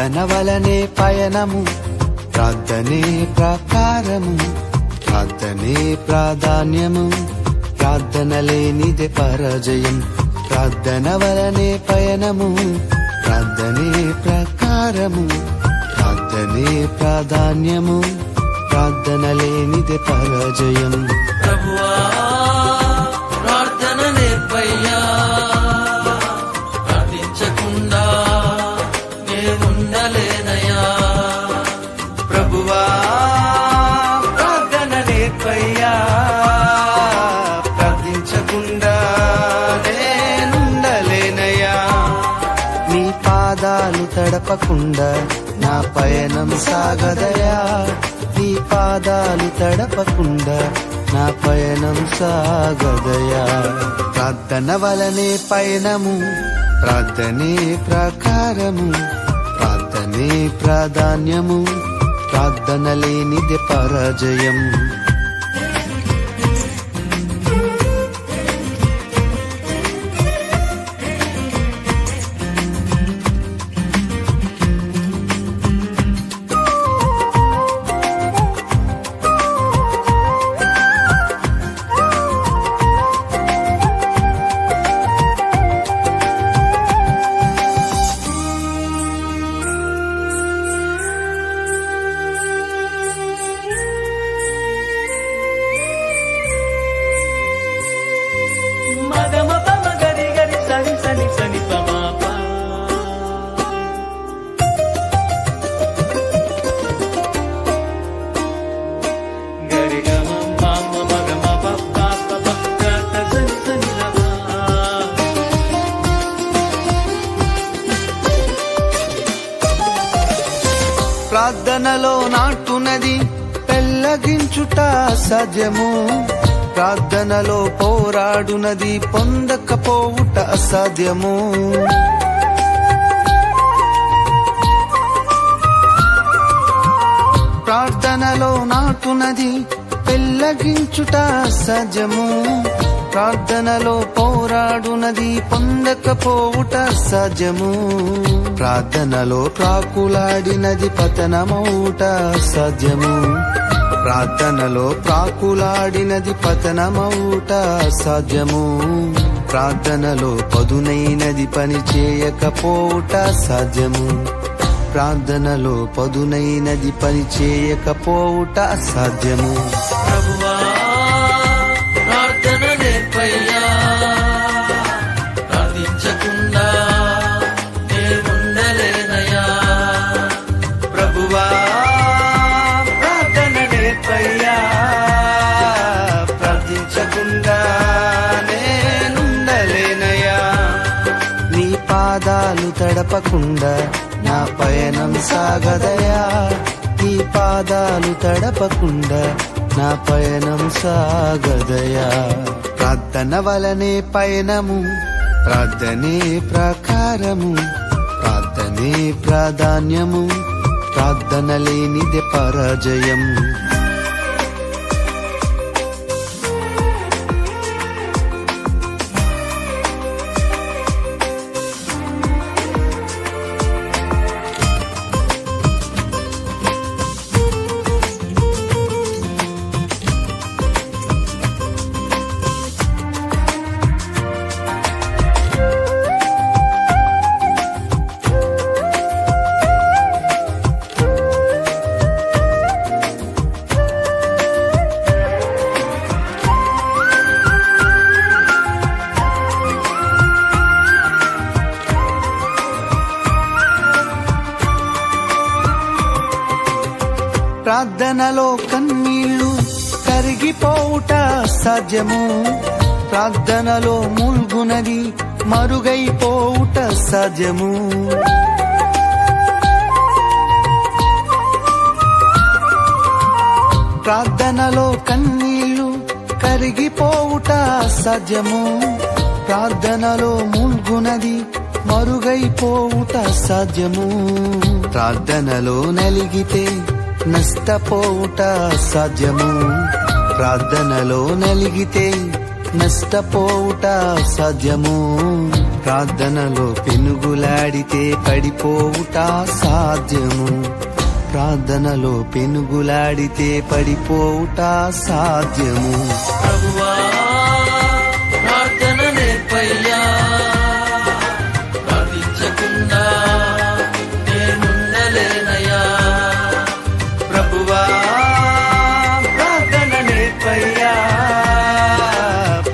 ప్రార్థన వలనే పయనము, ప్రార్థనే ప్రాకారము, ప్రార్థనే ప్రాధాన్యము, ప్రార్థన లేనిదే పరాజయం. ప్రార్థన వలనే పయనము, ప్రార్థనే ప్రాకారము, ప్రార్థనే ప్రాధాన్యము, ప్రార్థన లేనిదే పరాజయం. ప్రభువా ప్రార్థన నేర్పయ్యా, ప్రార్థించకుండా నేనుండలేనయ్యా. ప్రభువా ప్రార్థన నేర్పయ్యా, ప్రార్థించకుండా నేనుండలేనయ్యా. నీ పాదాలు తడపకుండా నా పయనం సాగదయా, నీ పాదాలు తడపకుండా నా పయనం సాగదయా. ప్రార్థన వలనే పయనము, ప్రార్థనే ప్రాకారము, ప్రార్థనే ప్రాధాన్యము, ప్రార్థన లేనిదే పరాజయం. ప్రార్థనలో నాటునది పెళ్ళగించుట అసాధ్యము, ప్రార్థనలో పోరాడునది పొందకపోవుట అసాధ్యము. ప్రార్థనలో నాటునది పెళ్ళగించుట అసాధ్యము, ప్రార్థనలో పోరాడునది పొందకపోవుట అసాధ్యము. ప్రార్థనలో ప్రాకులాడినది పతనమౌట అసాధ్యము, ప్రార్థనలో ప్రాకులాడినది పతనమౌట అసాధ్యము. ప్రార్థనలో పదునైనది పని చేయకపోవుట అసాధ్యము, ప్రార్థనలో పదునైనది పని చేయకపోవుట అసాధ్యము. ప్రభువా ప్రార్థన నేర్పయ్యా, ప్రార్థించకుండా నేనుండలేనయ్యా. ప్రభువా ప్రార్థన నేర్పయ్యా, ప్రార్థించకుండా నేనుండలేనయ్యా. నీ పాదాలు తడపకుండా నా పయనం సాగదయా, నీ పాదాలు తడపకుండా నా పయనం సాగదయా. ప్రార్థన వలనే పయనము, ప్రార్థనే ప్రాకారము, ప్రార్థనే ప్రాధాన్యము, ప్రార్థన లేనిదే పరాజయం. ప్రార్థనలో కన్నీళ్లు కరిగిపోవుట సాధ్యము, ప్రార్థనలో మూల్గునది మరుగైపోవుట సాధ్యము. ప్రార్థనలో కన్నీళ్లు కరిగిపోవుట సాధ్యము, ప్రార్థనలో మూల్గునది మరుగైపోవుట సాధ్యము. ప్రార్థనలో నలిగితే నష్టపోవుట సాధ్యము, ప్రార్థనలో నలిగితే నష్టపోవుట సాధ్యము. ప్రార్థనలో పెనుగులాడితే పడిపోవుట సాధ్యము. ప్రార్థనలో పెనుగులాడితే పడిపోవుట సాధ్యము. ప్రభువా ప్రార్థన నేర్పయ్యా, ప్రార్థించకుండా నేనుండలేనయ్యా. ప్రభువా ప్రార్థన నేర్పయ్యా,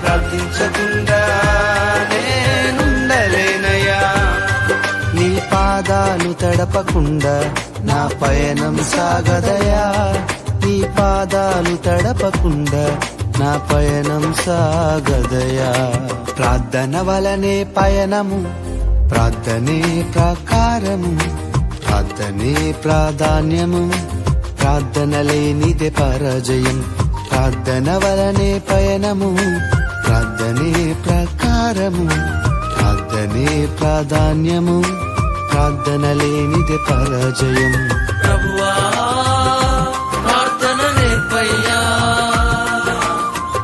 ప్రార్థించకుండా నేనుండలేనయ్యా. నీ పాదాలు తడపకుండా నా పయనం సాగదయా. నీ పాదాలు తడపకుండా నా పయనం సాగదయా. ప్రార్థన వలనే పయనము, ప్రార్థనే ప్రాకారము, ప్రార్థనే ప్రాధాన్యము, ప్రార్థన లేనిదే పరాజయం. ప్రార్థన వలనే పయనము, ప్రార్థనే ప్రాకారము, ప్రార్థనే ప్రాధాన్యము, ప్రార్థన లేనిదే పరాజయం. ప్రభువా ప్రార్థన నేర్పయ్యా,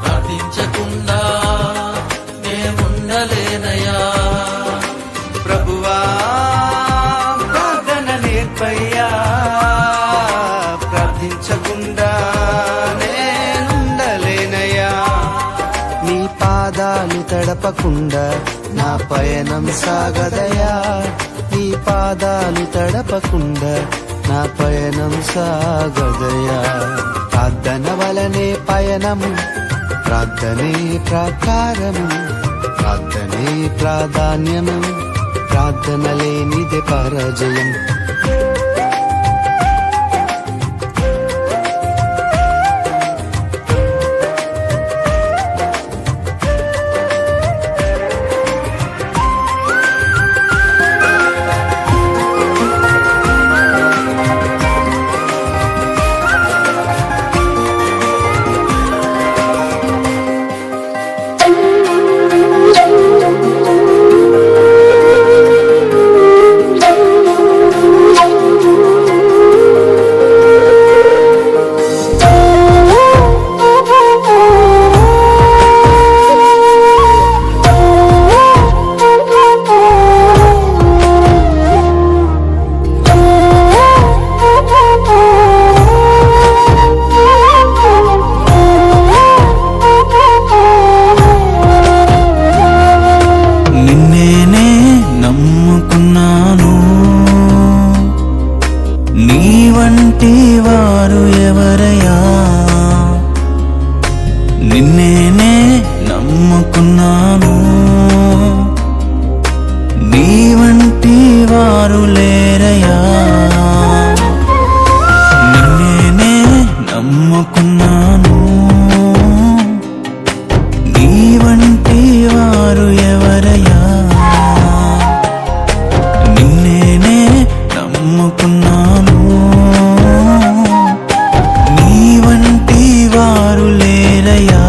ప్రార్థించకుండా నేనుండలేనయ్యా. ప్రభువా ప్రార్థన నేర్పయ్యా, ప్రార్థించకుండా నేనుండలేనయ్యా. నీ పాదాలు తడపకుండా నా పయనం సాగదయా. నీ పాదాలు తడపకుండా నా పయనం సాగదయా. ప్రార్థన వలనే పయనము, ప్రార్థనే ప్రాకారము, ప్రార్థనే ప్రాధాన్యము, ప్రార్థన లేనిదే పరాజయం. వంటి వారు ఎవరయ్యా, నిన్నేనే నమ్ముకున్నాను. నీ వంటి వారు లేరయ్యా, నిన్నేనే నమ్ముకున్నాను. నీ వంటి వారు ఎవరయ్యా, నిన్నేనే నమ్ముకున్నాను. నీ వంటి వారు లేరయ్యా.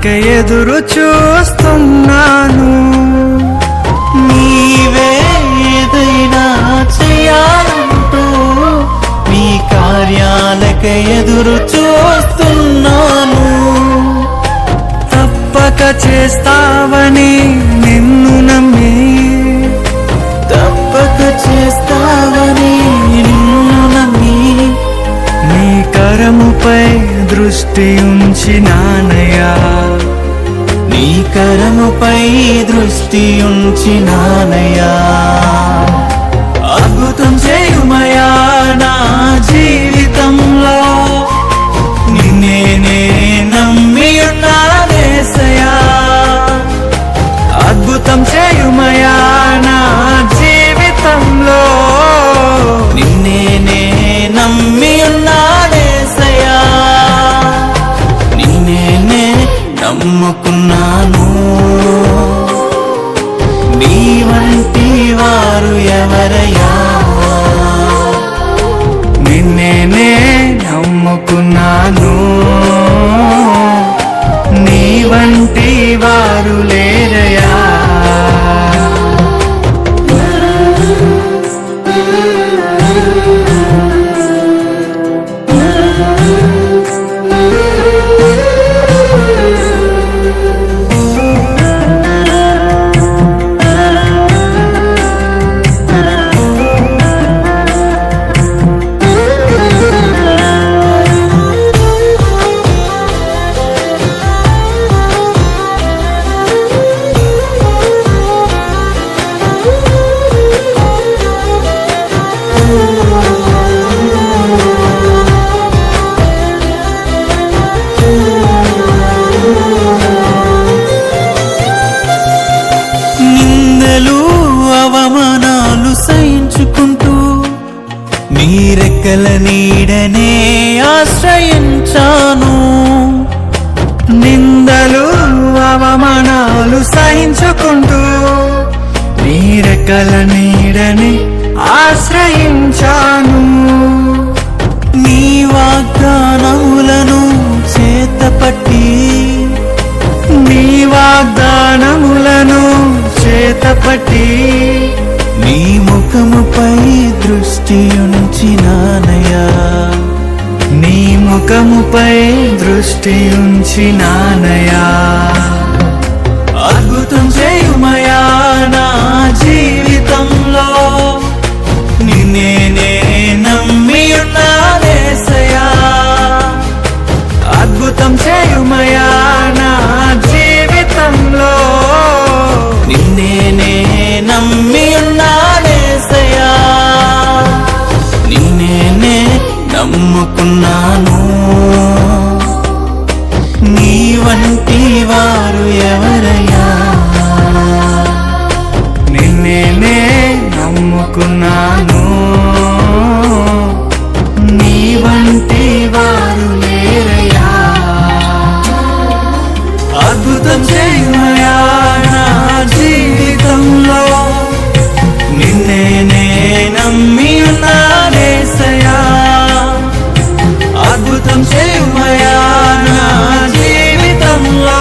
కార్యాలకై ఎదురు చూస్తున్నాను. నీవే ఏదైనా చేయాలంటూ నీ కార్యాలకై ఎదురు చూస్తున్నాను. తప్పక చేస్తావని నిన్ను నమ్మి, తప్పక చేస్తావని నిన్ను నమ్మి నీ కరముపై దృష్టి ఉంచినానయ్యా. నీ కరముపై దృష్టి ఉంచినానయ్యా. అద్భుతం చేయుమయా నా జీవితంలో, నిన్నే నమ్మి ఉన్నానేసయ్యా. అద్భుతం చేయుమయా నా జీవితంలో, నిన్నే నమ్మి ఉన్నానేసయ్యా. నిన్నే నమ్ముకున్నాను. నీ వంటి వారు ఎవరయ్యా? నిన్నే నమ్ముకున్నాను. నీ వంటి వారు లేరయ్యా. నిందలు అవమానాలు సహించుకుంటూ నీ రెక్కల నీడనే ఆశ్రయించాను. నిందలు అవమానాలు సహించుకుంటూ నీ రెక్కల నీడని ఆశ్రయించాను. నీ వాగ్దానములను చేతపట్టి, నీ వాగ్దానములను చేతపట్టి నీ ముఖముపై దృష్టి ఉంచినానయ్యా. నీ ముఖముపై దృష్టి ఉంచినానయ్యా. అద్భుతం చేయుమయా నా జీవితంలో, నిన్నే నమ్మి ఉన్నానేసయ్యా. అద్భుతం చేయుమయా నా జీవితంలో, నిన్నే నమ్మి ఉన్నానేసయ్యా. నిన్నే నమ్ముకున్నాను. నీ వంటి వారు ఎవరయ్యా? నిన్నే నమ్ముకున్నాను. నీ వంటి వారు లేరయ్యా. అద్భుతం చేయుమయా నా జీవితంలో, నిన్నే నమ్మి ఉన్నానేసయ్యా. అద్భుతం చేయుమయా నా జీవితంలో,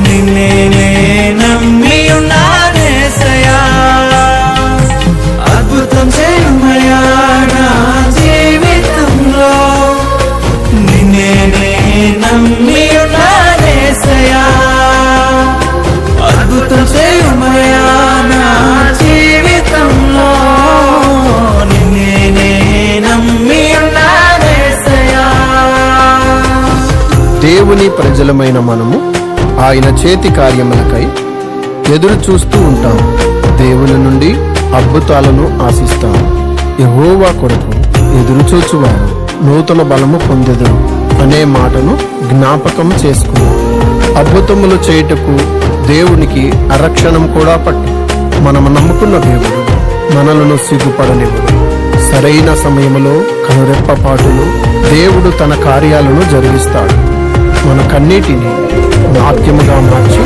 నిన్నే నమ్మి ఉన్నానేసయ్యా. అద్భుతం చేయుమయా నా జీవితంలో, నిన్నే నమ్మి ఉన్నానేసయ్యా. అద్భుతం చేయుమయా నా జీవితంలో, నిన్నే నమ్మి ఉన్నానేసయ్యా. దేవుని ప్రజలమైన మనము ఆయన చేతి కార్యములకై ఎదురు చూస్తూ ఉంటాం. దేవుని నుండి అద్భుతాలను ఆశిస్తాం. యెహోవా కొరకు ఎదురు చూచువారు నూతన బలము పొందెదరు అనే మాటను జ్ఞాపకం చేసుకున్నాం. అద్భుతములు చేయుటకు దేవునికి అరక్షణం కూడా పట్టు. మనము నమ్ముకున్న దేవుడు మనలను సిగ్గుపడనివ్వడు. సరైన సమయంలో కనురెప్పపాటులో దేవుడు తన కార్యాలను జరిగిస్తాడు. మన కన్నీటిని నాట్యముగా మార్చి